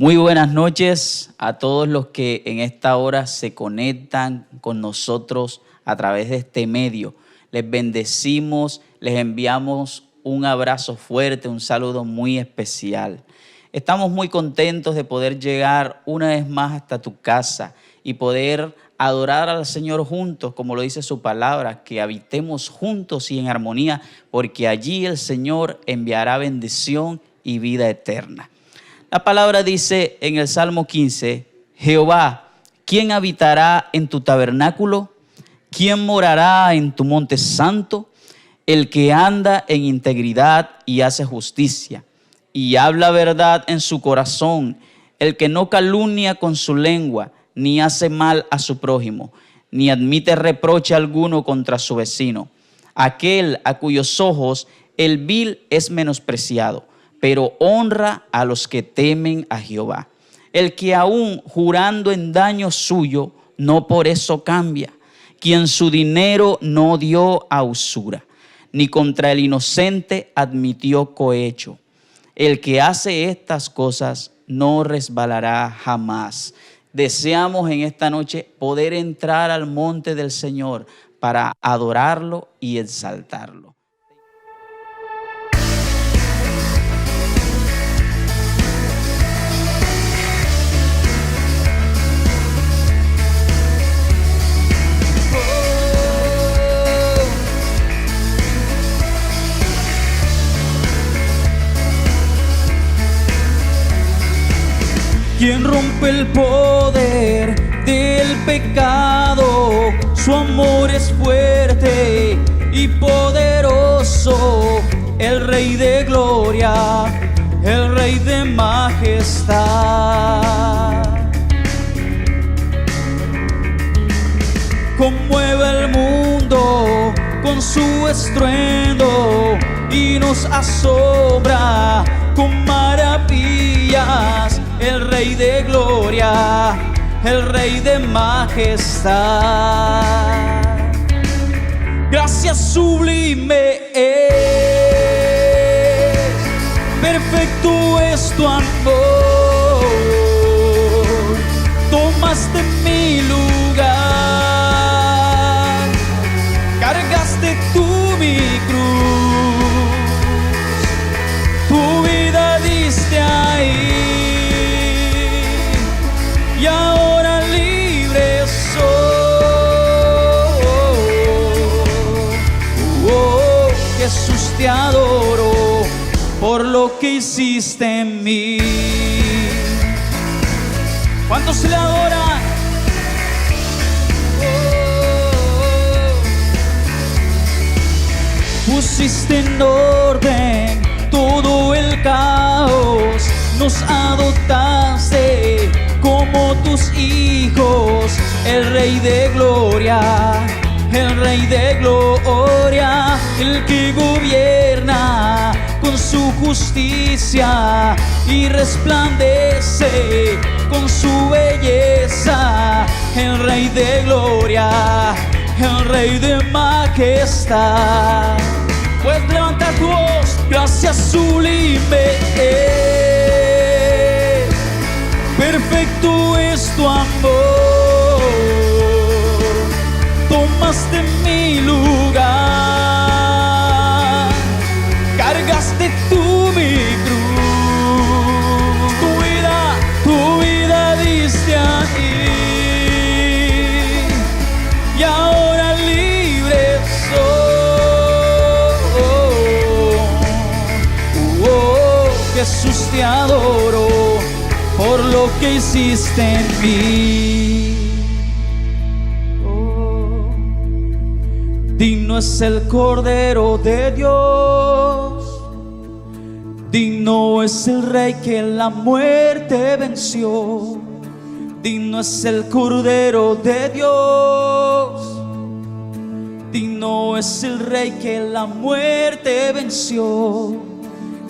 Muy buenas noches a todos los que en esta hora se conectan con nosotros a través de este medio. Les bendecimos, les enviamos un abrazo fuerte, un saludo muy especial. Estamos muy contentos de poder llegar una vez más hasta tu casa y poder adorar al Señor juntos, como lo dice su palabra, que habitemos juntos y en armonía, porque allí el Señor enviará bendición y vida eterna. La palabra dice en el Salmo 15, Jehová, ¿quién habitará en tu tabernáculo? ¿Quién morará en tu monte santo? El que anda en integridad y hace justicia, y habla verdad en su corazón, el que no calumnia con su lengua, ni hace mal a su prójimo, ni admite reproche alguno contra su vecino. Aquel a cuyos ojos el vil es menospreciado, pero honra a los que temen a Jehová. El que aún jurando en daño suyo, no por eso cambia, quien su dinero no dio a usura, ni contra el inocente admitió cohecho. El que hace estas cosas no resbalará jamás. Deseamos en esta noche poder entrar al monte del Señor para adorarlo y exaltarlo. Quien rompe el poder del pecado, su amor es fuerte y poderoso. El Rey de gloria, el Rey de majestad. Conmueve el mundo con su estruendo y nos asombra con maravillas. El Rey de gloria, el Rey de majestad. Gracia sublime es, perfecto es tu amor. Tomaste mi lugar, cargaste tú mi cruz, tu vida diste ahí. Y ahora libre soy. Jesús, te adoro por lo que hiciste en mí. ¿Cuántos le adoran? Pusiste en orden todo el caos, nos adoptaste como tus hijos. El Rey de gloria, el Rey de gloria, el que gobierna con su justicia y resplandece con su belleza. El Rey de gloria, el Rey de majestad. Pues levanta tu voz, gracia sublime es, perfecto es tu amor. Tomaste mi lugar, cargaste tú mi cruz, tu vida diste ahí. Y ahora libre soy. Jesús, te adoro por lo que hiciste en mí. Digno es el Cordero de Dios, digno es el Rey que la muerte venció. Digno es el Cordero de Dios, digno es el Rey que la muerte venció.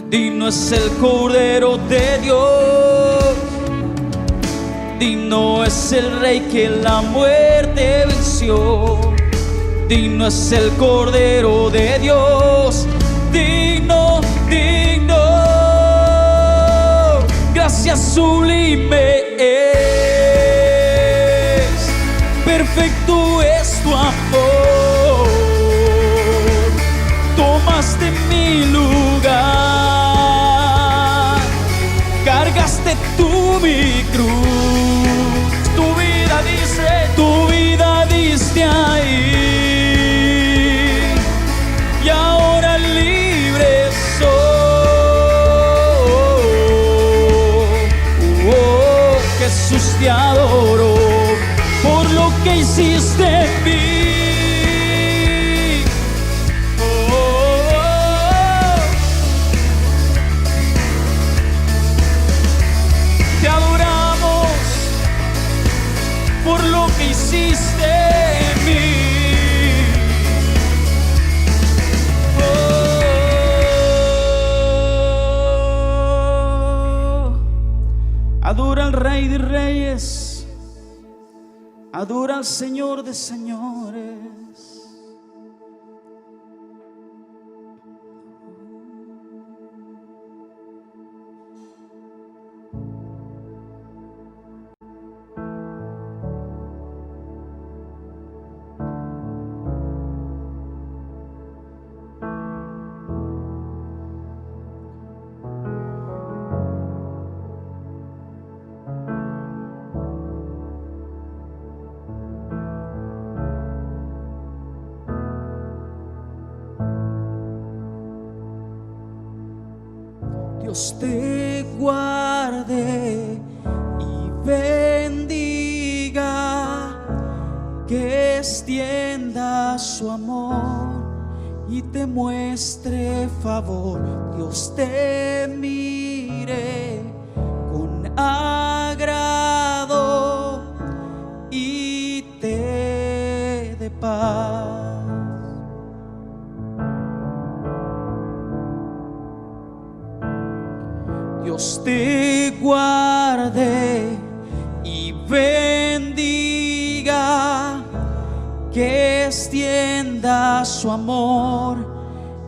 Digno es el Cordero de Dios, digno es el Rey que la muerte venció. Digno es el Cordero de Dios, digno, digno. Gracias sublime es, perfecto es tu amor. Tomaste mi lugar, cargaste tú mi cruz. Tu vida diste ahí, y ahora libre soy. Jesús, te adoro por lo que hiciste en mí. Te adoramos por lo que hiciste en mí. Adora al Rey de Reyes, adora al Señor de Señores. Dios te guarde y bendiga, que extienda su amor y te muestre favor. Dios te mire con agrado y te dé paz. Dios te guarde y bendiga, que extienda su amor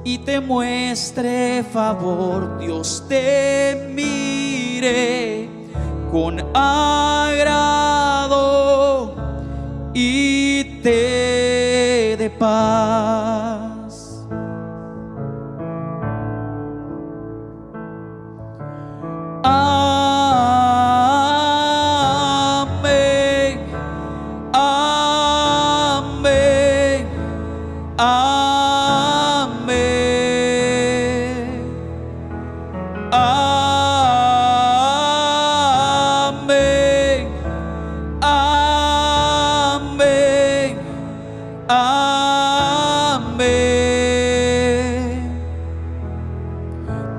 y te muestre favor. Dios te mire con agrado y te dé paz. Amén, amén, amén, amén, amén, amén.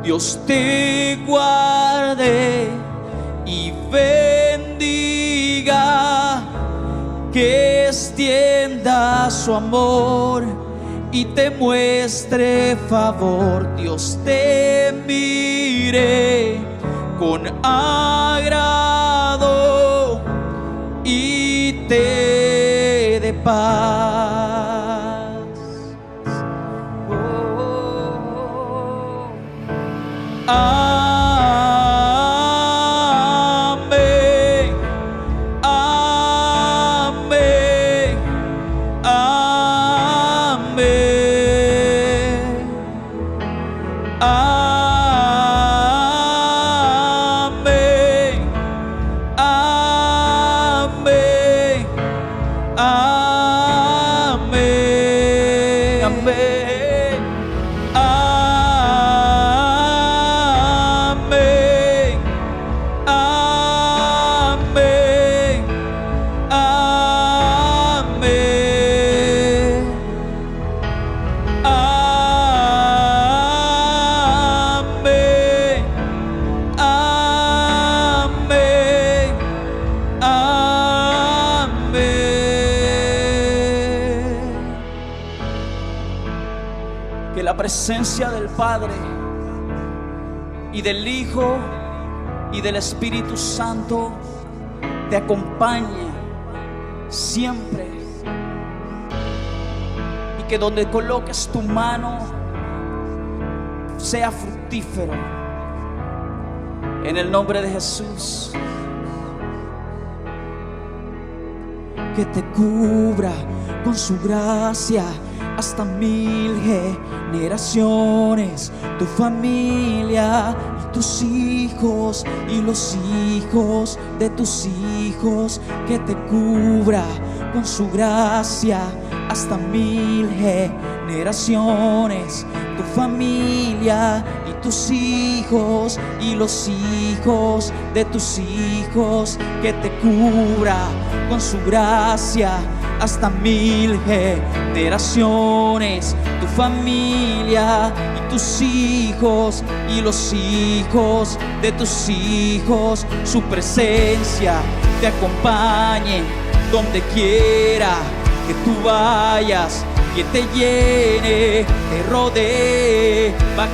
Dios te guarde y bendiga, que extienda su amor y te muestre favor. Dios te mire con agrado y te dé paz. Amén, amén, amén, amén, amén, amén, amén. Que la presencia del Padre y del Hijo y del Espíritu Santo te acompañe siempre, y que donde coloques tu mano sea fructífero, en el nombre de Jesús. Que te cubra con su gracia hasta 1000 generaciones, tu familia y tus hijos y los hijos de tus hijos. Que te cubra con su gracia hasta 1000 generaciones, tu familia y tus hijos y los hijos de tus hijos. Que te cubra con su gracia hasta 1000 generaciones, tu familia y tus hijos y los hijos de tus hijos. Su presencia te acompañe donde quiera que tú vayas, que te llene, te rodee. Va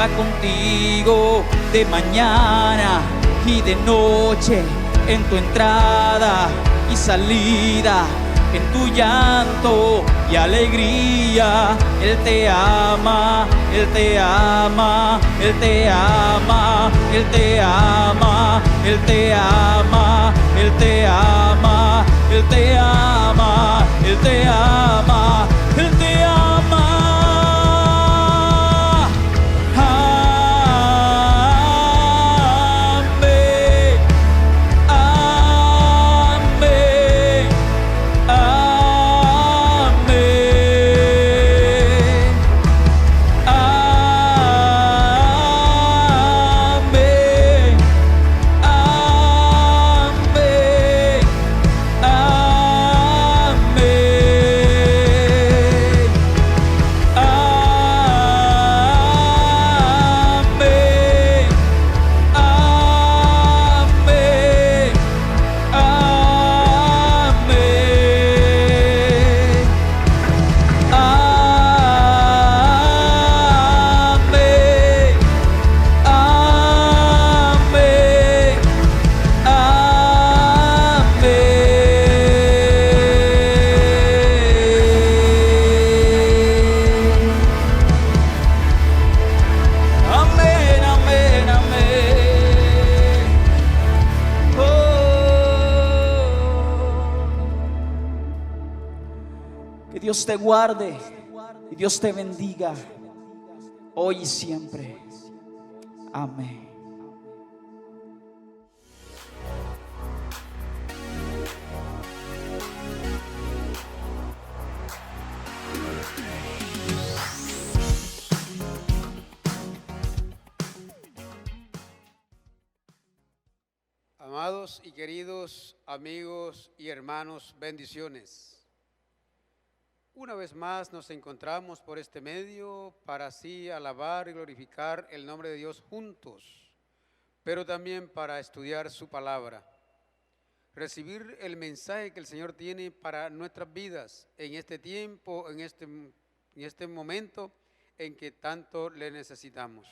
contigo de mañana y de noche, en tu entrada y salida, en tu llanto y alegría. Él te ama, Él te ama, Él te ama, Él te ama, Él te ama, Él te ama, Él te ama, Él te ama, Él te ama. Dios te guarde y Dios te bendiga hoy y siempre. Amén. Amados y queridos amigos y hermanos, bendiciones. Una vez más nos encontramos por este medio para así alabar y glorificar el nombre de Dios juntos, pero también para estudiar su palabra, recibir el mensaje que el Señor tiene para nuestras vidas en este tiempo, en este momento en que tanto le necesitamos.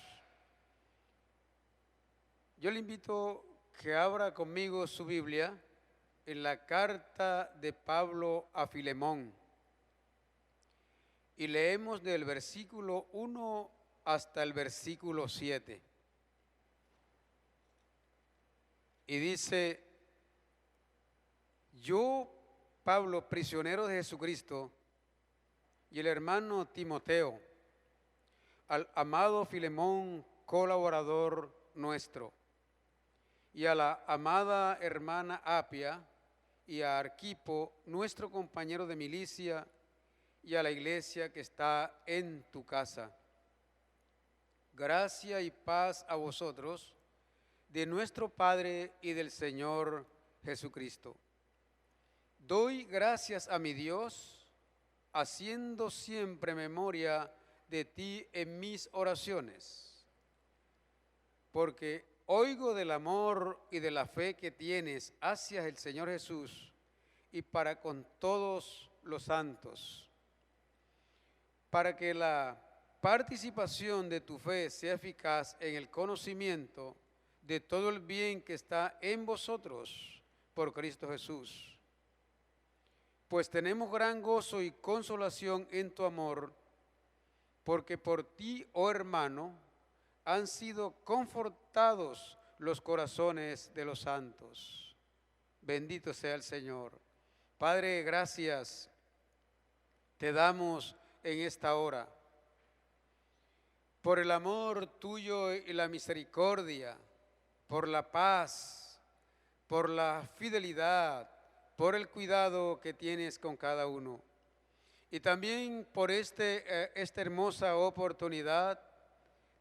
Yo le invito que abra conmigo su Biblia en la carta de Pablo a Filemón. Y leemos del versículo 1 hasta el versículo 7. Y dice: yo, Pablo, prisionero de Jesucristo, y el hermano Timoteo, al amado Filemón, colaborador nuestro, y a la amada hermana Apia, y a Arquipo, nuestro compañero de milicia, y a la iglesia que está en tu casa. Gracia y paz a vosotros, de nuestro Padre y del Señor Jesucristo. Doy gracias a mi Dios, haciendo siempre memoria de ti en mis oraciones, porque oigo del amor y de la fe que tienes hacia el Señor Jesús y para con todos los santos, para que la participación de tu fe sea eficaz en el conocimiento de todo el bien que está en vosotros por Cristo Jesús. Pues tenemos gran gozo y consolación en tu amor, porque por ti, oh hermano, han sido confortados los corazones de los santos. Bendito sea el Señor. Padre, gracias te damos en esta hora por el amor tuyo y la misericordia, por la paz, por la fidelidad, por el cuidado que tienes con cada uno. Y también por esta hermosa oportunidad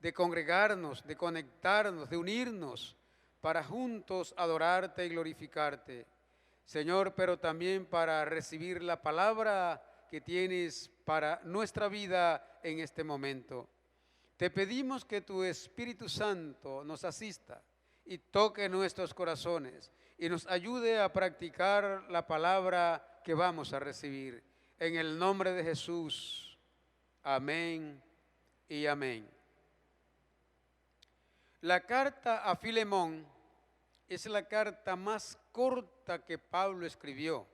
de congregarnos, de conectarnos, de unirnos para juntos adorarte y glorificarte. Señor, pero también para recibir la palabra que tienes para nuestra vida en este momento. Te pedimos que tu Espíritu Santo nos asista y toque nuestros corazones y nos ayude a practicar la palabra que vamos a recibir. En el nombre de Jesús. Amén y amén. La carta a Filemón es la carta más corta que Pablo escribió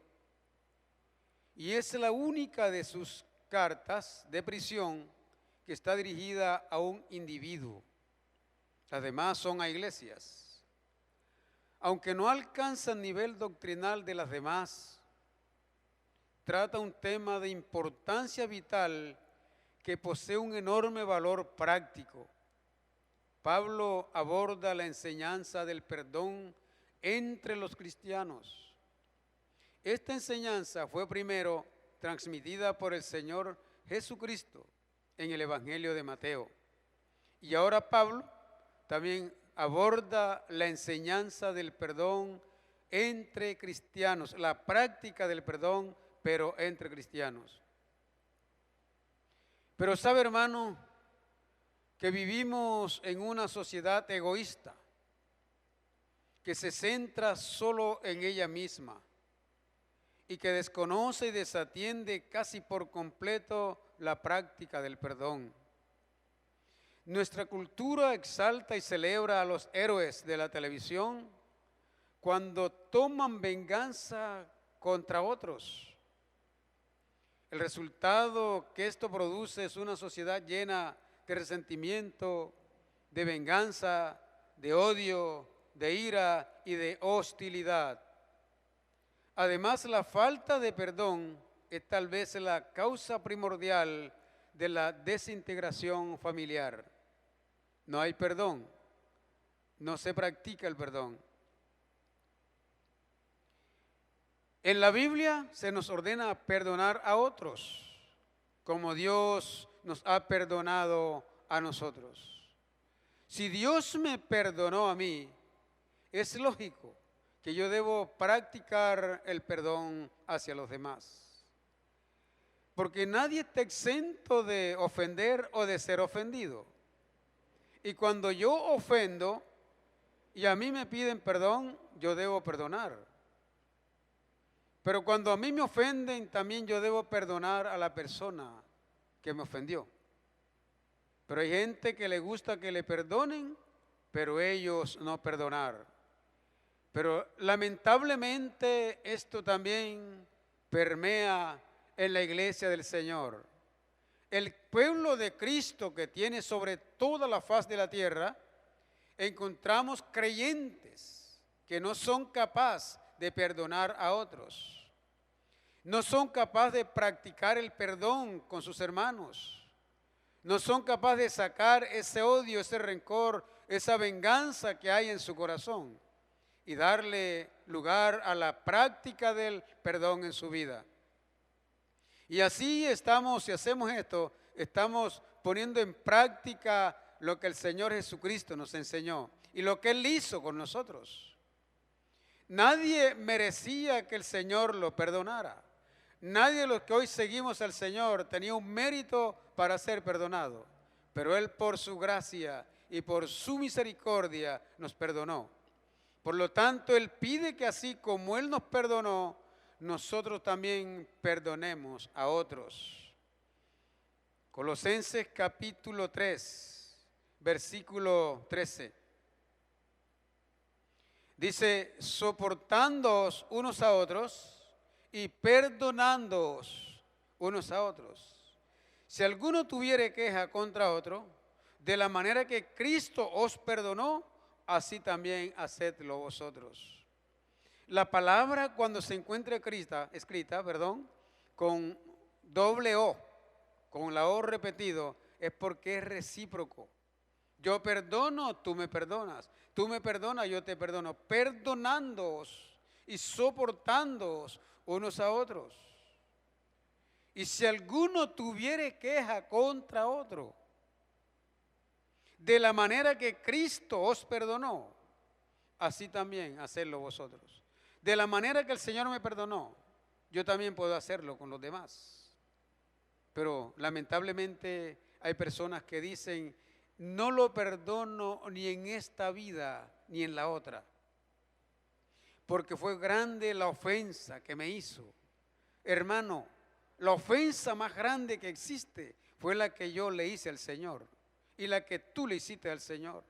y es la única de sus cartas de prisión que está dirigida a un individuo. Las demás son a iglesias. Aunque no alcanza el nivel doctrinal de las demás, trata un tema de importancia vital que posee un enorme valor práctico. Pablo aborda la enseñanza del perdón entre los cristianos. Esta enseñanza fue primero transmitida por el Señor Jesucristo en el Evangelio de Mateo. Y ahora Pablo también aborda la enseñanza del perdón entre cristianos, la práctica del perdón, pero entre cristianos. Pero sabe, hermano, que vivimos en una sociedad egoísta, que se centra solo en ella misma y que desconoce y desatiende casi por completo la práctica del perdón. Nuestra cultura exalta y celebra a los héroes de la televisión cuando toman venganza contra otros. El resultado que esto produce es una sociedad llena de resentimiento, de venganza, de odio, de ira y de hostilidad. Además, la falta de perdón es tal vez la causa primordial de la desintegración familiar. No hay perdón, no se practica el perdón. En la Biblia se nos ordena perdonar a otros, como Dios nos ha perdonado a nosotros. Si Dios me perdonó a mí, es lógico que yo debo practicar el perdón hacia los demás. Porque nadie está exento de ofender o de ser ofendido. Y cuando yo ofendo y a mí me piden perdón, yo debo perdonar. Pero cuando a mí me ofenden, también yo debo perdonar a la persona que me ofendió. Pero hay gente que le gusta que le perdonen, pero ellos no perdonar. Pero lamentablemente esto también permea en la iglesia del Señor. El pueblo de Cristo que tiene sobre toda la faz de la tierra, encontramos creyentes que no son capaces de perdonar a otros. No son capaces de practicar el perdón con sus hermanos. No son capaces de sacar ese odio, ese rencor, esa venganza que hay en su corazón y darle lugar a la práctica del perdón en su vida. Y así estamos, si hacemos esto, estamos poniendo en práctica lo que el Señor Jesucristo nos enseñó y lo que Él hizo con nosotros. Nadie merecía que el Señor lo perdonara. Nadie de los que hoy seguimos al Señor tenía un mérito para ser perdonado, pero Él por su gracia y por su misericordia nos perdonó. Por lo tanto, Él pide que así como Él nos perdonó, nosotros también perdonemos a otros. Colosenses capítulo 3, versículo 13. Dice, soportándoos unos a otros y perdonándoos unos a otros. Si alguno tuviere queja contra otro, De la manera que Cristo os perdonó, así también hacedlo vosotros. La palabra cuando se encuentra escrita, con doble O, con la O repetido, es porque es recíproco. Yo perdono, tú me perdonas. Tú me perdonas, yo te perdono. Perdonándoos y soportándoos unos a otros. Y si alguno tuviere queja contra otro, de la manera que Cristo os perdonó, así también hacedlo vosotros. De la manera que el Señor me perdonó, yo también puedo hacerlo con los demás. Pero lamentablemente hay personas que dicen, no lo perdono ni en esta vida ni en la otra, porque fue grande la ofensa que me hizo. Hermano, la ofensa más grande que existe fue la que yo le hice al Señor y la que tú le hiciste al Señor.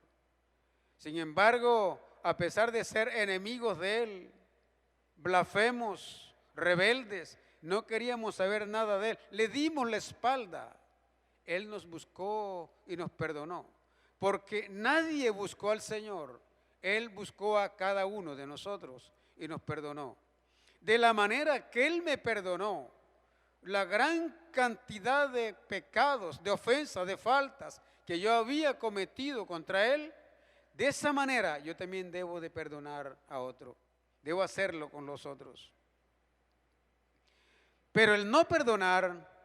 Sin embargo, a pesar de ser enemigos de Él, blasfemos, rebeldes, no queríamos saber nada de Él, le dimos la espalda. Él nos buscó y nos perdonó, porque nadie buscó al Señor, Él buscó a cada uno de nosotros y nos perdonó. De la manera que Él me perdonó, la gran cantidad de pecados, de ofensas, de faltas que yo había cometido contra Él, de esa manera yo también debo de perdonar a otro, debo hacerlo con los otros. Pero el no perdonar,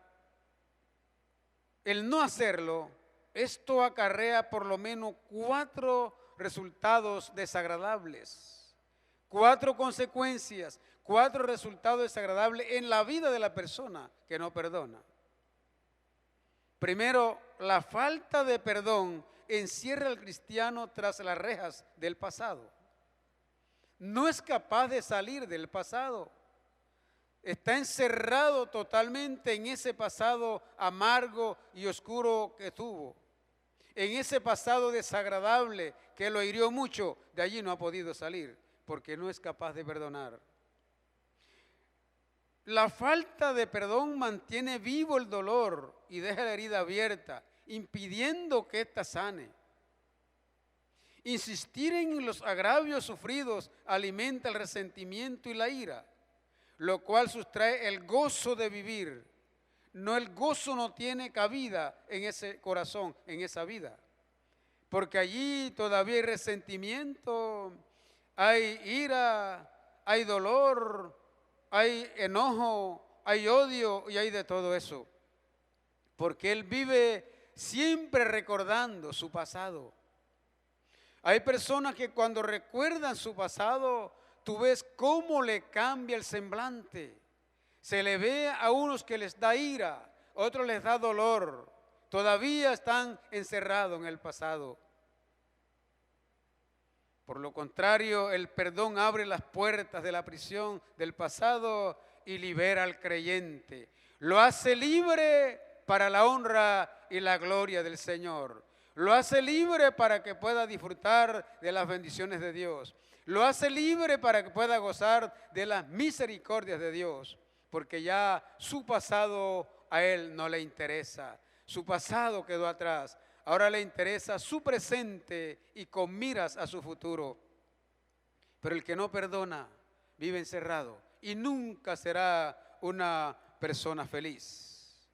el no hacerlo, esto acarrea por lo menos 4 resultados desagradables, 4 consecuencias, 4 resultados desagradables en la vida de la persona que no perdona. Primero, la falta de perdón encierra al cristiano tras las rejas del pasado. No es capaz de salir del pasado. Está encerrado totalmente en ese pasado amargo y oscuro que tuvo. En ese pasado desagradable que lo hirió mucho, de allí no ha podido salir porque no es capaz de perdonar. La falta de perdón mantiene vivo el dolor y deja la herida abierta, impidiendo que ésta sane. Insistir en los agravios sufridos alimenta el resentimiento y la ira, lo cual sustrae el gozo de vivir. El gozo no tiene cabida en ese corazón, en esa vida, porque allí todavía hay resentimiento, hay ira, hay dolor, hay enojo, hay odio y hay de todo eso, porque él vive siempre recordando su pasado. Hay personas que cuando recuerdan su pasado, tú ves cómo le cambia el semblante. Se le ve a unos que les da ira, a otros les da dolor. Todavía están encerrados en el pasado. Por lo contrario, el perdón abre las puertas de la prisión del pasado y libera al creyente. Lo hace libre para la honra y la gloria del Señor. Lo hace libre para que pueda disfrutar de las bendiciones de Dios. Lo hace libre para que pueda gozar de las misericordias de Dios, porque ya su pasado a él no le interesa. Su pasado quedó atrás. Ahora le interesa su presente y con miras a su futuro. Pero el que no perdona vive encerrado y nunca será una persona feliz.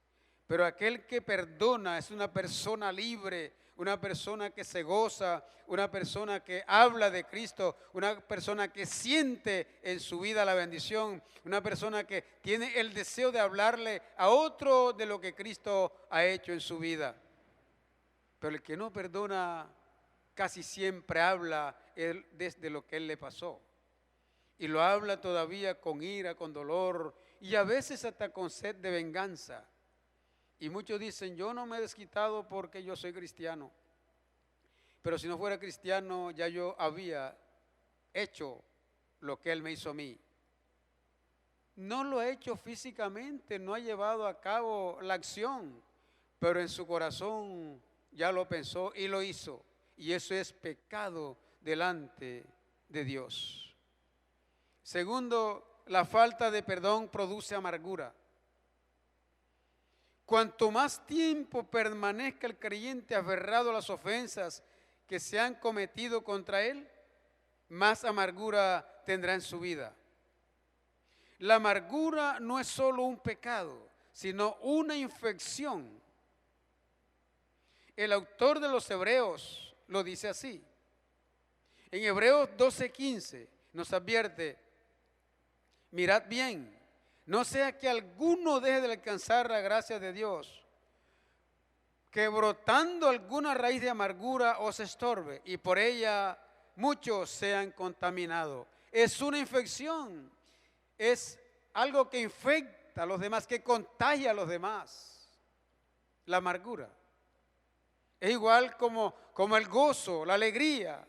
Pero aquel que perdona es una persona libre, una persona que se goza, una persona que habla de Cristo, una persona que siente en su vida la bendición, una persona que tiene el deseo de hablarle a otro de lo que Cristo ha hecho en su vida. Pero el que no perdona casi siempre habla desde lo que él le pasó. Y lo habla todavía con ira, con dolor y a veces hasta con sed de venganza. Y muchos dicen, yo no me he desquitado porque yo soy cristiano. Pero si no fuera cristiano, ya yo había hecho lo que él me hizo a mí. No lo ha hecho físicamente, no ha llevado a cabo la acción, pero en su corazón ya lo pensó y lo hizo. Y eso es pecado delante de Dios. Segundo, la falta de perdón produce amargura. Cuanto más tiempo permanezca el creyente aferrado a las ofensas que se han cometido contra él, más amargura tendrá en su vida. La amargura no es solo un pecado, sino una infección. El autor de los Hebreos lo dice así. En Hebreos 12:15 nos advierte: mirad bien, no sea que alguno deje de alcanzar la gracia de Dios, que brotando alguna raíz de amargura os estorbe y por ella muchos sean contaminados. Es una infección, es algo que infecta a los demás, que contagia a los demás. La amargura es igual como el gozo, la alegría.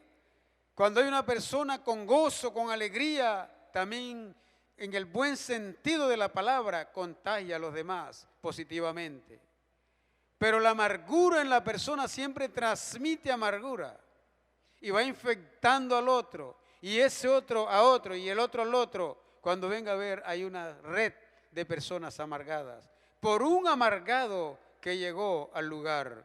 Cuando hay una persona con gozo, con alegría, también en el buen sentido de la palabra, contagia a los demás positivamente. Pero la amargura en la persona siempre transmite amargura y va infectando al otro, y ese otro a otro, y el otro al otro. Cuando venga a ver, hay una red de personas amargadas por un amargado que llegó al lugar.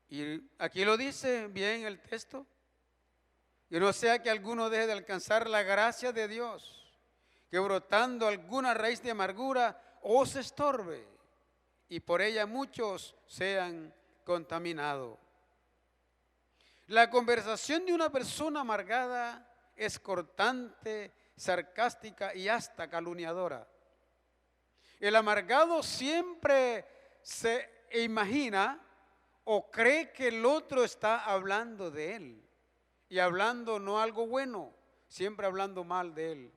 Y aquí lo dice bien el texto: y no sea que alguno deje de alcanzar la gracia de Dios, que brotando alguna raíz de amargura os estorbe y por ella muchos sean contaminados. La conversación de una persona amargada es cortante, sarcástica y hasta calumniadora. El amargado siempre se imagina o cree que el otro está hablando de él, y hablando no algo bueno, siempre hablando mal de él.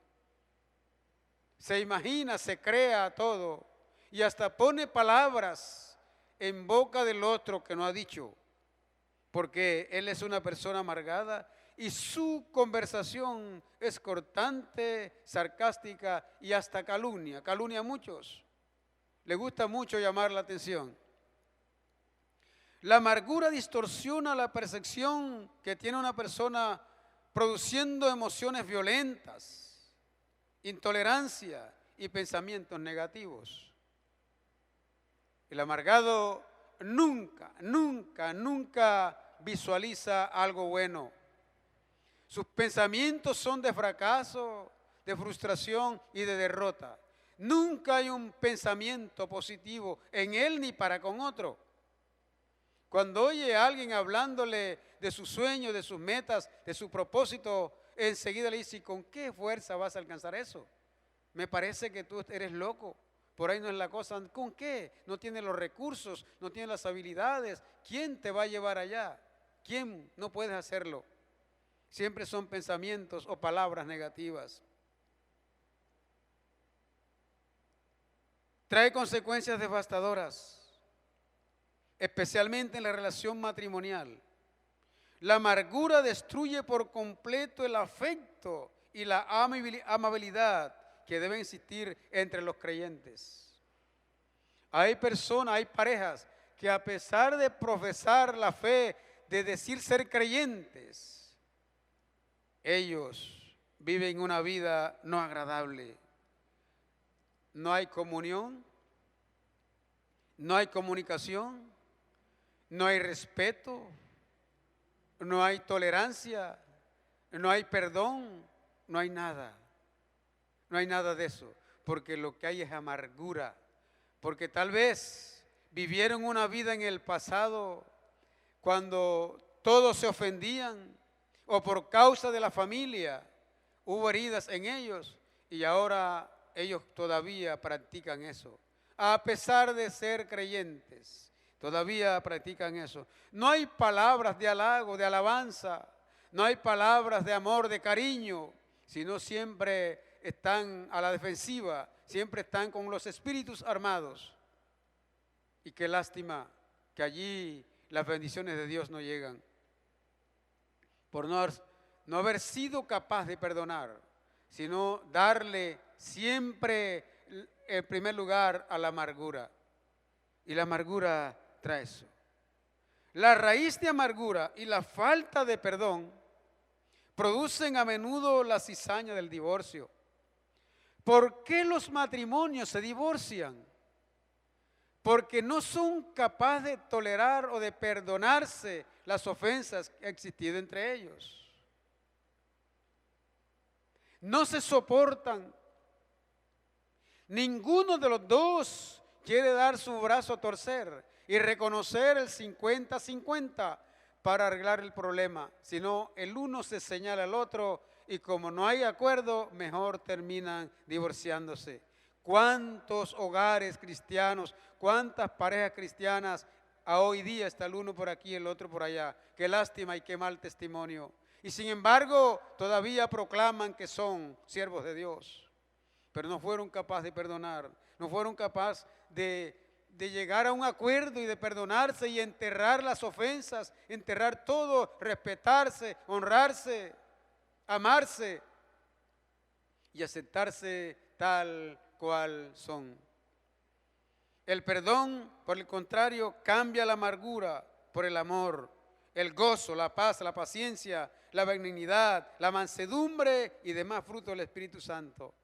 Se imagina, se crea todo y hasta pone palabras en boca del otro que no ha dicho, porque él es una persona amargada y su conversación es cortante, sarcástica y hasta calumnia a muchos. Le gusta mucho llamar la atención. La amargura distorsiona la percepción que tiene una persona, produciendo emociones violentas, intolerancia y pensamientos negativos. El amargado nunca visualiza algo bueno. Sus pensamientos son de fracaso, de frustración y de derrota. Nunca hay un pensamiento positivo en él ni para con otro. Cuando oye a alguien hablándole de sus sueños, de sus metas, de su propósito, enseguida le dice: ¿con qué fuerza vas a alcanzar eso? Me parece que tú eres loco, por ahí no es la cosa. ¿Con qué? No tienes los recursos, no tienes las habilidades. ¿Quién te va a llevar allá? ¿Quién? No puedes hacerlo. Siempre son pensamientos o palabras negativas. Trae consecuencias devastadoras, especialmente en la relación matrimonial. La amargura destruye por completo el afecto y la amabilidad que deben existir entre los creyentes. Hay personas, hay parejas que a pesar de profesar la fe, de decir ser creyentes, ellos viven una vida no agradable. No hay comunión, no hay comunicación, no hay respeto, no hay tolerancia, no hay perdón, no hay nada. No hay nada de eso, porque lo que hay es amargura. Porque tal vez vivieron una vida en el pasado cuando todos se ofendían, o por causa de la familia hubo heridas en ellos, y ahora ellos todavía practican eso. A pesar de ser creyentes, todavía practican eso. No hay palabras de halago, de alabanza, no hay palabras de amor, de cariño, sino siempre están a la defensiva, siempre están con los espíritus armados. Y qué lástima que allí las bendiciones de Dios no llegan, por no haber sido capaz de perdonar, sino darle siempre el primer lugar a la amargura. Y la amargura trae eso. La raíz de amargura y la falta de perdón producen a menudo la cizaña del divorcio. ¿Por qué los matrimonios se divorcian? Porque no son capaces de tolerar o de perdonarse las ofensas que han existido entre ellos. No se soportan. Ninguno de los dos quiere dar su brazo a torcer y reconocer el 50-50 para arreglar el problema, sino el uno se señala al otro y como no hay acuerdo, mejor terminan divorciándose. ¿Cuántos hogares cristianos, cuántas parejas cristianas a hoy día está el uno por aquí, el otro por allá? Qué lástima y qué mal testimonio. Y sin embargo, todavía proclaman que son siervos de Dios, pero no fueron capaces de perdonar, no fueron capaces de llegar a un acuerdo y de perdonarse y enterrar las ofensas, enterrar todo, respetarse, honrarse, amarse y aceptarse tal cual son. El perdón, por el contrario, cambia la amargura por el amor, el gozo, la paz, la paciencia, la benignidad, la mansedumbre y demás frutos del Espíritu Santo.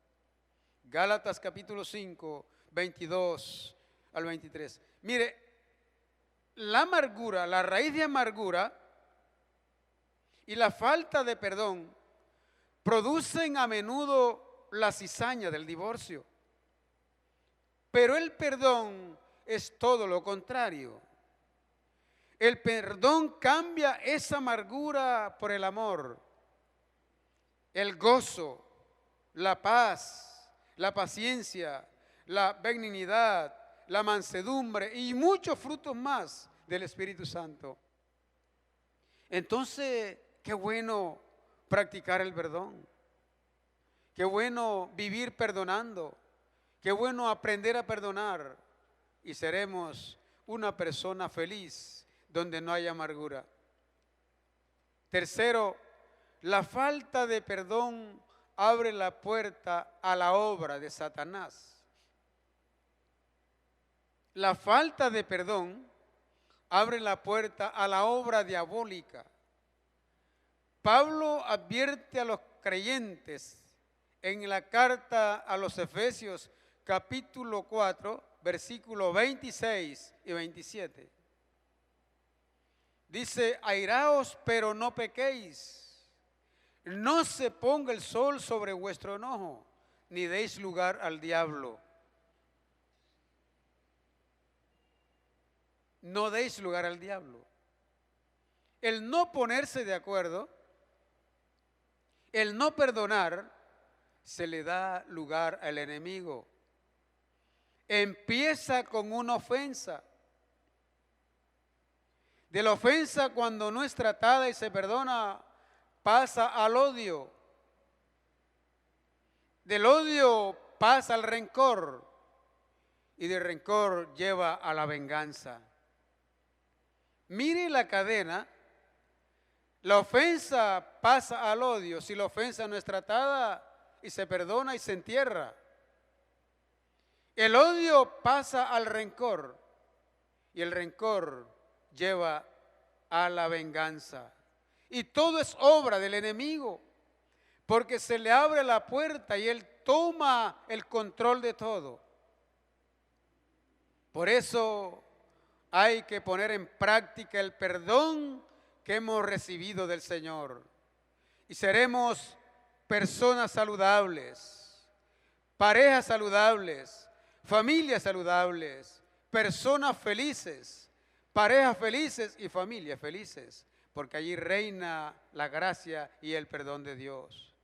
Gálatas capítulo 5, 22 al 23. Mire, la amargura, la raíz de amargura y la falta de perdón producen a menudo la cizaña del divorcio. Pero el perdón es todo lo contrario. El perdón cambia esa amargura por el amor, el gozo, la paz, la paciencia, la benignidad, la mansedumbre y muchos frutos más del Espíritu Santo. Entonces, qué bueno practicar el perdón. Qué bueno vivir perdonando. Qué bueno aprender a perdonar. Y seremos una persona feliz donde no haya amargura. Tercero, la falta de perdón abre la puerta a la obra de Satanás. La falta de perdón abre la puerta a la obra diabólica. Pablo advierte a los creyentes en la carta a los Efesios capítulo 4, versículos 26 y 27. Dice, airaos, pero no pequéis. No se ponga el sol sobre vuestro enojo, ni deis lugar al diablo. No deis lugar al diablo. El no ponerse de acuerdo, el no perdonar, se le da lugar al enemigo. Empieza con una ofensa. De la ofensa, cuando no es tratada y se perdona, pasa al odio. Del odio pasa al rencor. Y del rencor lleva a la venganza. Mire la cadena. La ofensa pasa al odio. Si la ofensa no es tratada y se perdona y se entierra. El odio pasa al rencor. Y el rencor lleva a la venganza. Y todo es obra del enemigo, porque se le abre la puerta y él toma el control de todo. Por eso hay que poner en práctica el perdón que hemos recibido del Señor. Y seremos personas saludables, parejas saludables, familias saludables, personas felices, parejas felices y familias felices, porque allí reina la gracia y el perdón de Dios.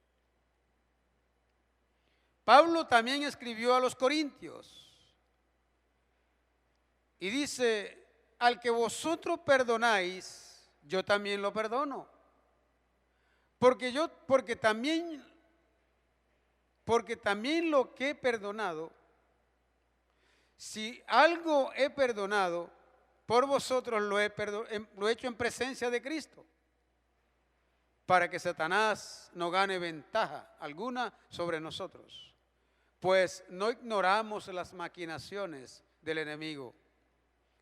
Pablo también escribió a los Corintios y dice, al que vosotros perdonáis, yo también lo perdono. Porque también lo que he perdonado, si algo he perdonado, por vosotros lo he hecho en presencia de Cristo, para que Satanás no gane ventaja alguna sobre nosotros, pues no ignoramos las maquinaciones del enemigo.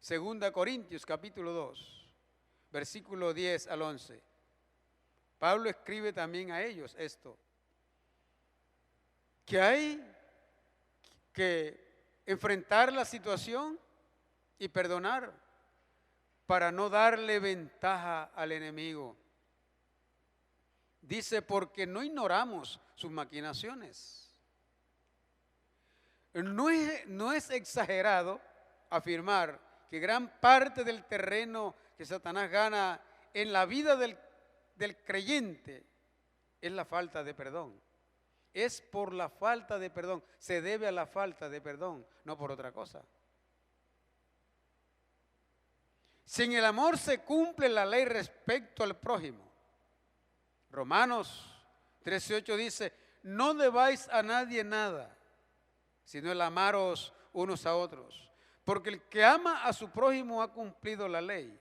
2 Corintios capítulo 2, versículo 10 al 11. Pablo escribe también a ellos esto, que hay que enfrentar la situación y perdonar para no darle ventaja al enemigo. Dice, porque no ignoramos sus maquinaciones. No es exagerado afirmar que gran parte del terreno que Satanás gana en la vida del creyente es la falta de perdón. Es por la falta de perdón, se debe a la falta de perdón, no por otra cosa. Sin el amor se cumple la ley respecto al prójimo. Romanos 13:8 dice, no debáis a nadie nada, sino el amaros unos a otros. Porque el que ama a su prójimo ha cumplido la ley.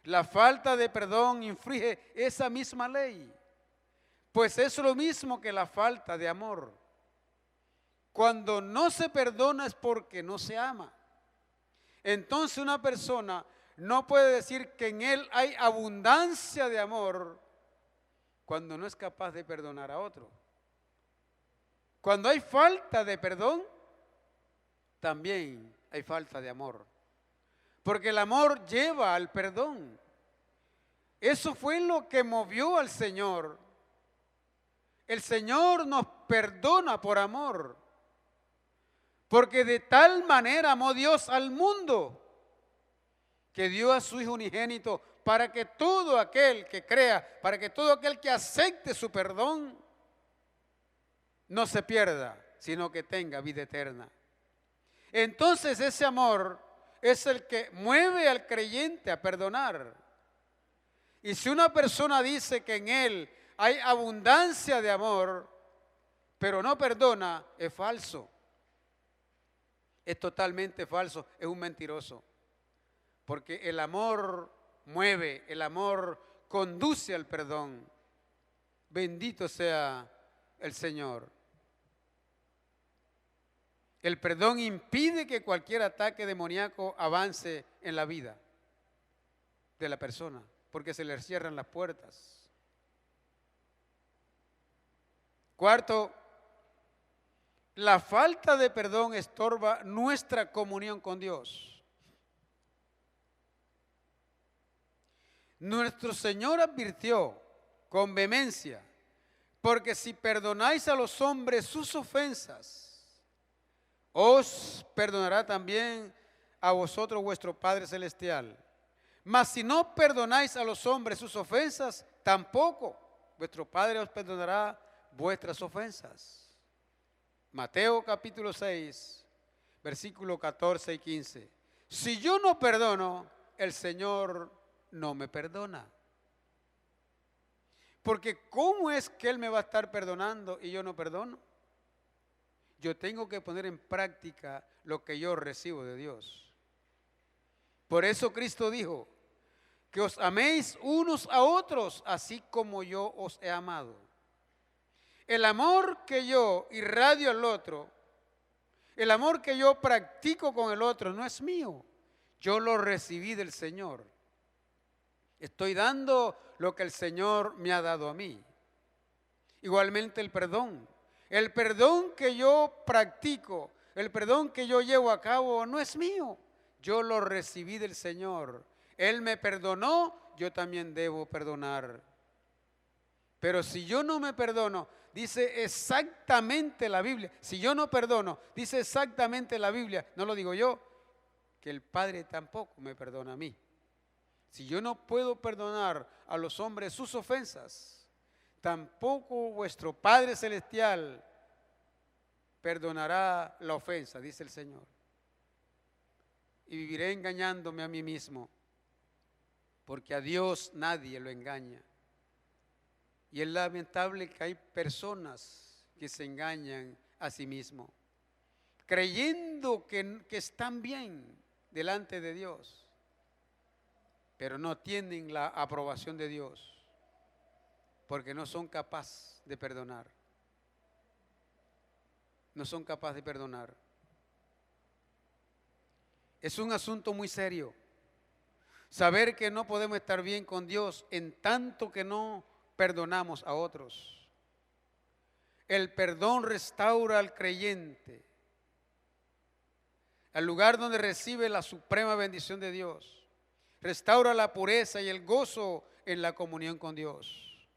La falta de perdón infringe esa misma ley, pues es lo mismo que la falta de amor. Cuando no se perdona es porque no se ama. Entonces una persona no puede decir que en él hay abundancia de amor cuando no es capaz de perdonar a otro. Cuando hay falta de perdón, también hay falta de amor. Porque el amor lleva al perdón. Eso fue lo que movió al Señor. El Señor nos perdona por amor. Porque de tal manera amó Dios al mundo que dio a su Hijo unigénito para que todo aquel que crea, para que todo aquel que acepte su perdón, no se pierda, sino que tenga vida eterna. Entonces ese amor es el que mueve al creyente a perdonar. Y si una persona dice que en él hay abundancia de amor, pero no perdona, es falso. Es totalmente falso, es un mentiroso. Porque el amor mueve, el amor conduce al perdón. Bendito sea el Señor. El perdón impide que cualquier ataque demoníaco avance en la vida de la persona, porque se le cierran las puertas. Cuarto, la falta de perdón estorba nuestra comunión con Dios. Nuestro Señor advirtió con vehemencia, porque si perdonáis a los hombres sus ofensas, os perdonará también a vosotros vuestro Padre Celestial. Mas si no perdonáis a los hombres sus ofensas, tampoco vuestro Padre os perdonará vuestras ofensas. Mateo capítulo 6, versículo 14 y 15. Si yo no perdono, el Señor no me perdona. Porque ¿cómo es que Él me va a estar perdonando y yo no perdono? Yo tengo que poner en práctica lo que yo recibo de Dios. Por eso Cristo dijo, que os améis unos a otros, así como yo os he amado. El amor que yo irradio al otro, el amor que yo practico con el otro, no es mío. Yo lo recibí del Señor. Estoy dando lo que el Señor me ha dado a mí. Igualmente el perdón. El perdón que yo practico, el perdón que yo llevo a cabo no es mío. Yo lo recibí del Señor. Él me perdonó, yo también debo perdonar. Pero si yo no me perdono, dice exactamente la Biblia, si yo no perdono, dice exactamente la Biblia, no lo digo yo, que el Padre tampoco me perdona a mí. Si yo no puedo perdonar a los hombres sus ofensas, tampoco vuestro Padre Celestial perdonará la ofensa, dice el Señor. Y viviré engañándome a mí mismo, porque a Dios nadie lo engaña. Y es lamentable que hay personas que se engañan a sí mismos, creyendo que están bien delante de Dios, pero no tienen la aprobación de Dios, porque no son capaces de perdonar. No son capaces de perdonar. Es un asunto muy serio. Saber que no podemos estar bien con Dios en tanto que no perdonamos a otros. El perdón restaura al creyente al lugar donde recibe la suprema bendición de Dios. Restaura la pureza y el gozo en la comunión con Dios.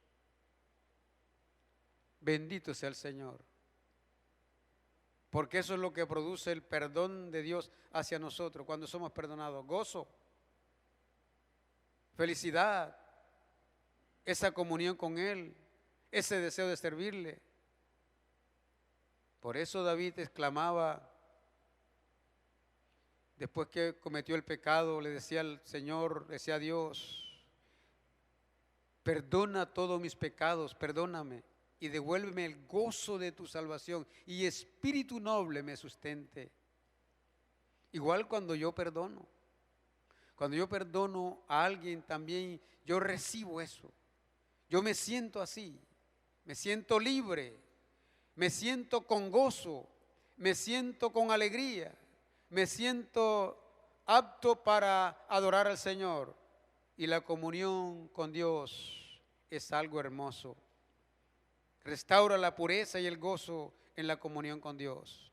Bendito sea el Señor. Porque eso es lo que produce el perdón de Dios hacia nosotros cuando somos perdonados. Gozo, felicidad, esa comunión con Él, ese deseo de servirle. Por eso David exclamaba, después que cometió el pecado, le decía al Señor, decía a Dios, perdona todos mis pecados, perdóname y devuélveme el gozo de tu salvación y espíritu noble me sustente. Igual cuando yo perdono a alguien también, yo recibo eso. Yo me siento así, me siento libre, me siento con gozo, me siento con alegría, me siento apto para adorar al Señor. Y la comunión con Dios es algo hermoso. Restaura la pureza y el gozo en la comunión con Dios.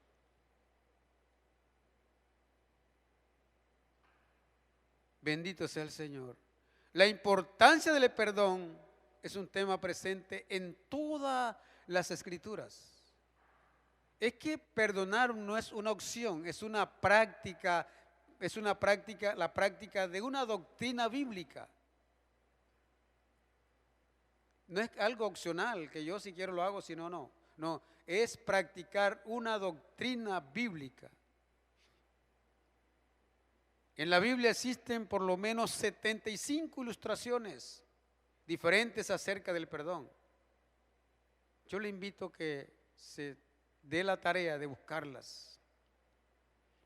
Bendito sea el Señor. La importancia del perdón es un tema presente en todas las Escrituras. Es que perdonar no es una opción, es una práctica, la práctica de una doctrina bíblica. No es algo opcional, que yo si quiero lo hago, si no, no. No, es practicar una doctrina bíblica. En la Biblia existen por lo menos 75 ilustraciones diferentes acerca del perdón. Yo le invito a que se dé la tarea de buscarlas.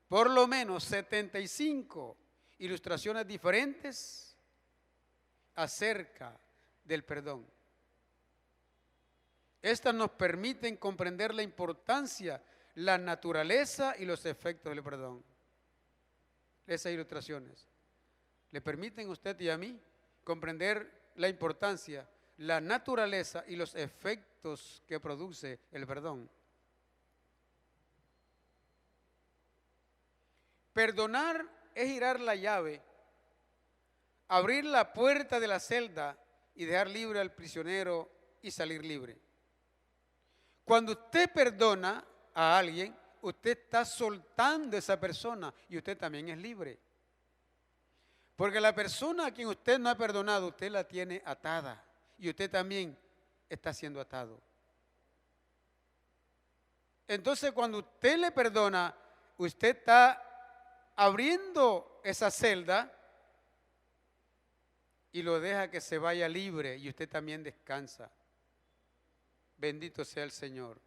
Por lo menos 75 ilustraciones diferentes acerca del perdón. Estas nos permiten comprender la importancia, la naturaleza y los efectos del perdón. Esas ilustraciones le permiten a usted y a mí comprender la importancia, la naturaleza y los efectos que produce el perdón. Perdonar es girar la llave, abrir la puerta de la celda y dejar libre al prisionero y salir libre. Cuando usted perdona a alguien, usted está soltando a esa persona y usted también es libre. Porque la persona a quien usted no ha perdonado, usted la tiene atada y usted también está siendo atado. Entonces, cuando usted le perdona, usted está abriendo esa celda y lo deja que se vaya libre y usted también descansa. Bendito sea el Señor.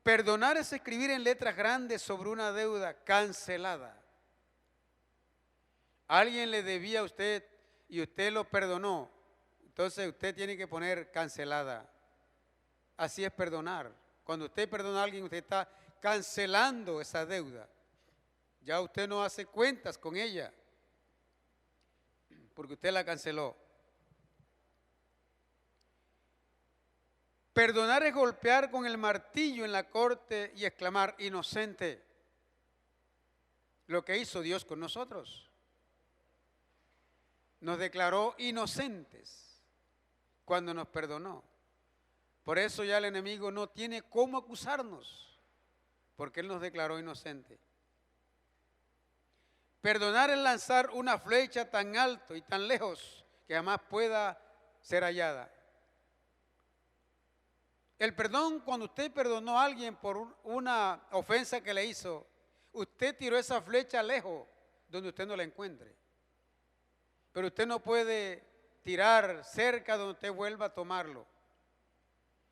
Perdonar es escribir en letras grandes sobre una deuda cancelada. Alguien le debía a usted y usted lo perdonó. Entonces usted tiene que poner cancelada. Así es perdonar. Cuando usted perdona a alguien, usted está cancelando esa deuda. Ya usted no hace cuentas con ella, porque usted la canceló. Perdonar es golpear con el martillo en la corte y exclamar, inocente. Lo que hizo Dios con nosotros. Nos declaró inocentes cuando nos perdonó. Por eso ya el enemigo no tiene cómo acusarnos, porque Él nos declaró inocentes. Perdonar es lanzar una flecha tan alto y tan lejos que jamás pueda ser hallada. El perdón, cuando usted perdonó a alguien por una ofensa que le hizo, usted tiró esa flecha lejos donde usted no la encuentre. Pero usted no puede tirar cerca donde usted vuelva a tomarlo.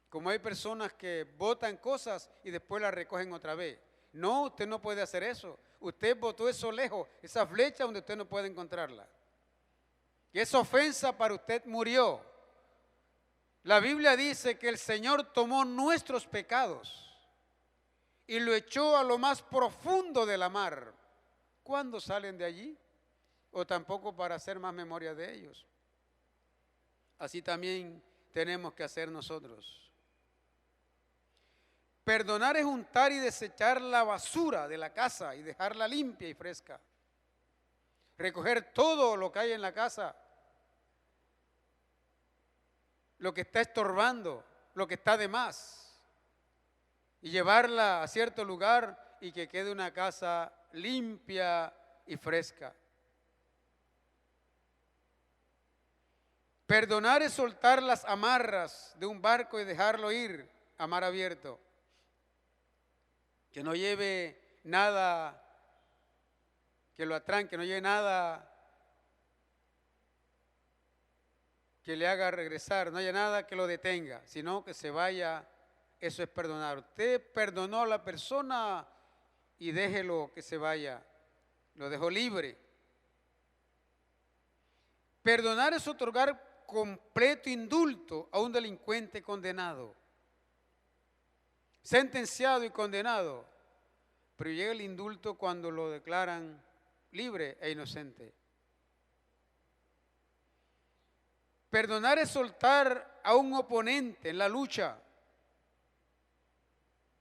Como hay personas que botan cosas y después las recogen otra vez. No, usted no puede hacer eso. Usted botó eso lejos, esa flecha donde usted no puede encontrarla. Y esa ofensa para usted murió. La Biblia dice que el Señor tomó nuestros pecados y lo echó a lo más profundo de la mar. ¿Cuándo salen de allí? O tampoco para hacer más memoria de ellos. Así también tenemos que hacer nosotros. Perdonar es juntar y desechar la basura de la casa y dejarla limpia y fresca. Recoger todo lo que hay en la casa, lo que está estorbando, lo que está de más, y llevarla a cierto lugar y que quede una casa limpia y fresca. Perdonar es soltar las amarras de un barco y dejarlo ir a mar abierto. Que no lleve nada que lo atranque, no lleve nada que le haga regresar, no haya nada que lo detenga, sino que se vaya. Eso es perdonar. Usted perdonó a la persona y déjelo que se vaya, lo dejó libre. Perdonar es otorgar completo indulto a un delincuente condenado, sentenciado y condenado, pero llega el indulto cuando lo declaran libre e inocente. Perdonar es soltar a un oponente en la lucha,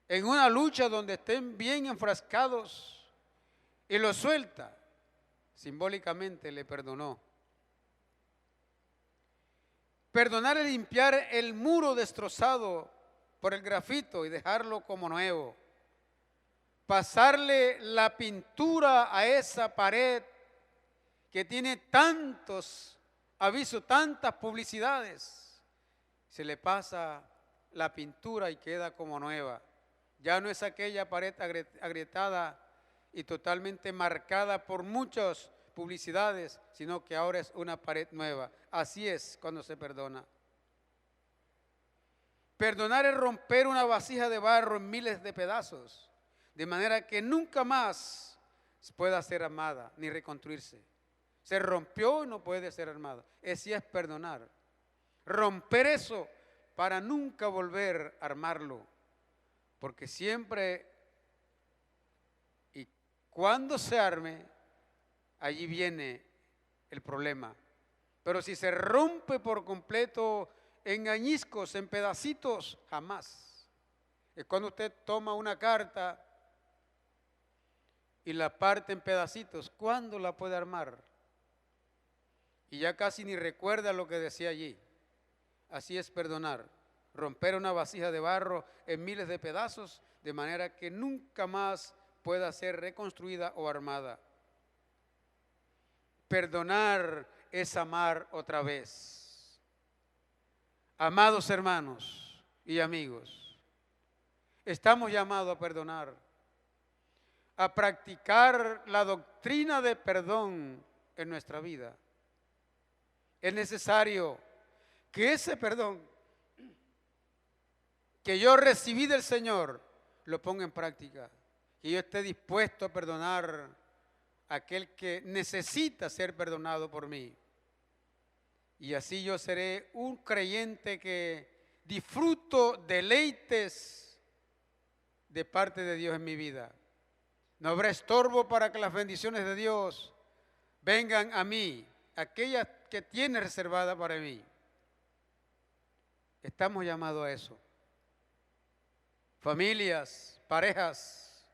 en una lucha donde estén bien enfrascados, y lo suelta, simbólicamente le perdonó. Perdonar es limpiar el muro destrozado por el grafito y dejarlo como nuevo. Pasarle la pintura a esa pared que tiene tantos avisos, tantas publicidades. Se le pasa la pintura y queda como nueva. Ya no es aquella pared agrietada y totalmente marcada por muchas publicidades, sino que ahora es una pared nueva. Así es cuando se perdona. Perdonar es romper una vasija de barro en miles de pedazos, de manera que nunca más pueda ser armada ni reconstruirse. Se rompió y no puede ser armada. Así es perdonar. Romper eso para nunca volver a armarlo. Porque siempre y cuando se arme, allí viene el problema. Pero si se rompe por completo en añiscos, en pedacitos, jamás. Es cuando usted toma una carta y la parte en pedacitos, ¿cuándo la puede armar? Y ya casi ni recuerda lo que decía allí. Así es perdonar. Romper una vasija de barro en miles de pedazos, de manera que nunca más pueda ser reconstruida o armada. Perdonar es amar otra vez. Amados hermanos y amigos, estamos llamados a perdonar, a practicar la doctrina de perdón en nuestra vida. Es necesario que ese perdón que yo recibí del Señor lo ponga en práctica, que yo esté dispuesto a perdonar a aquel que necesita ser perdonado por mí. Y así yo seré un creyente que disfruto deleites de parte de Dios en mi vida. No habrá estorbo para que las bendiciones de Dios vengan a mí, aquellas que tiene reservada para mí. Estamos llamados a eso. Familias, parejas,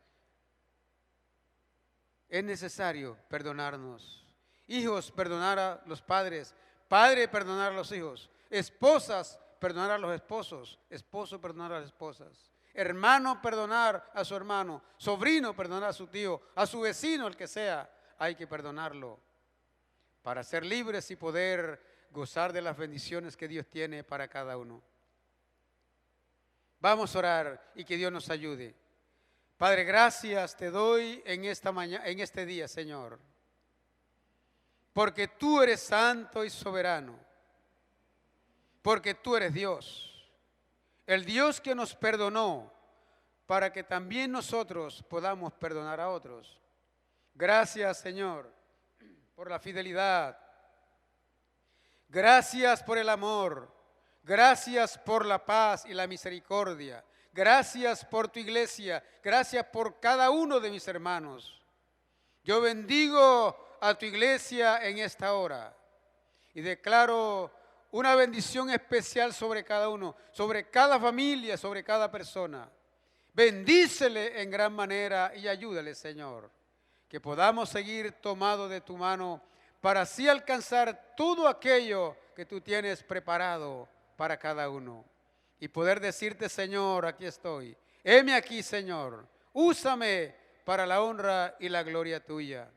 es necesario perdonarnos. Hijos, perdonar a los padres. Padre, perdonar a los hijos. Esposas, perdonar a los esposos. Esposo, perdonar a las esposas. Hermano, perdonar a su hermano. Sobrino, perdonar a su tío. A su vecino, el que sea, hay que perdonarlo para ser libres y poder gozar de las bendiciones que Dios tiene para cada uno. Vamos a orar y que Dios nos ayude. Padre, gracias te doy en esta mañana, en este día, Señor, porque tú eres santo y soberano, porque tú eres Dios, el Dios que nos perdonó para que también nosotros podamos perdonar a otros. Gracias, Señor, por la fidelidad. Gracias por el amor. Gracias por la paz y la misericordia. Gracias por tu iglesia. Gracias por cada uno de mis hermanos. Yo bendigo a tu iglesia en esta hora y declaro una bendición especial sobre cada uno, sobre cada familia, sobre cada persona. Bendícele en gran manera y ayúdale, Señor, que podamos seguir tomados de tu mano para así alcanzar todo aquello que tú tienes preparado para cada uno. Y poder decirte, Señor, aquí estoy. Heme aquí, Señor. Úsame para la honra y la gloria tuya.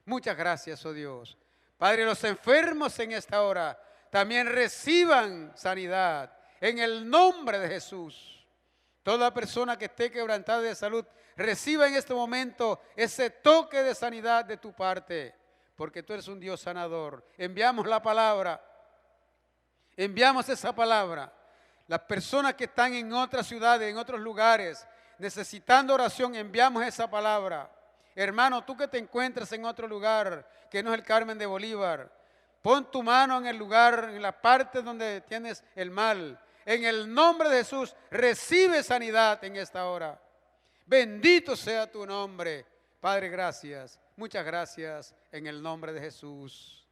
Muchas gracias, oh Dios. Padre, los enfermos en esta hora también reciban sanidad en el nombre de Jesús. Toda persona que esté quebrantada de salud, reciba en este momento ese toque de sanidad de tu parte, porque tú eres un Dios sanador. Enviamos la palabra, enviamos esa palabra. Las personas que están en otras ciudades, en otros lugares, necesitando oración, enviamos esa palabra. Hermano, tú que te encuentras en otro lugar, que no es el Carmen de Bolívar, pon tu mano en el lugar, en la parte donde tienes el mal. En el nombre de Jesús, recibe sanidad en esta hora. Bendito sea tu nombre. Padre, gracias. Muchas gracias en el nombre de Jesús.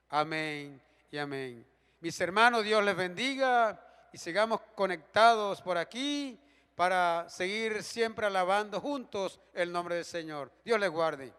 Amén y amén. Mis hermanos, Dios les bendiga y sigamos conectados por aquí para seguir siempre alabando juntos el nombre del Señor. Dios les guarde.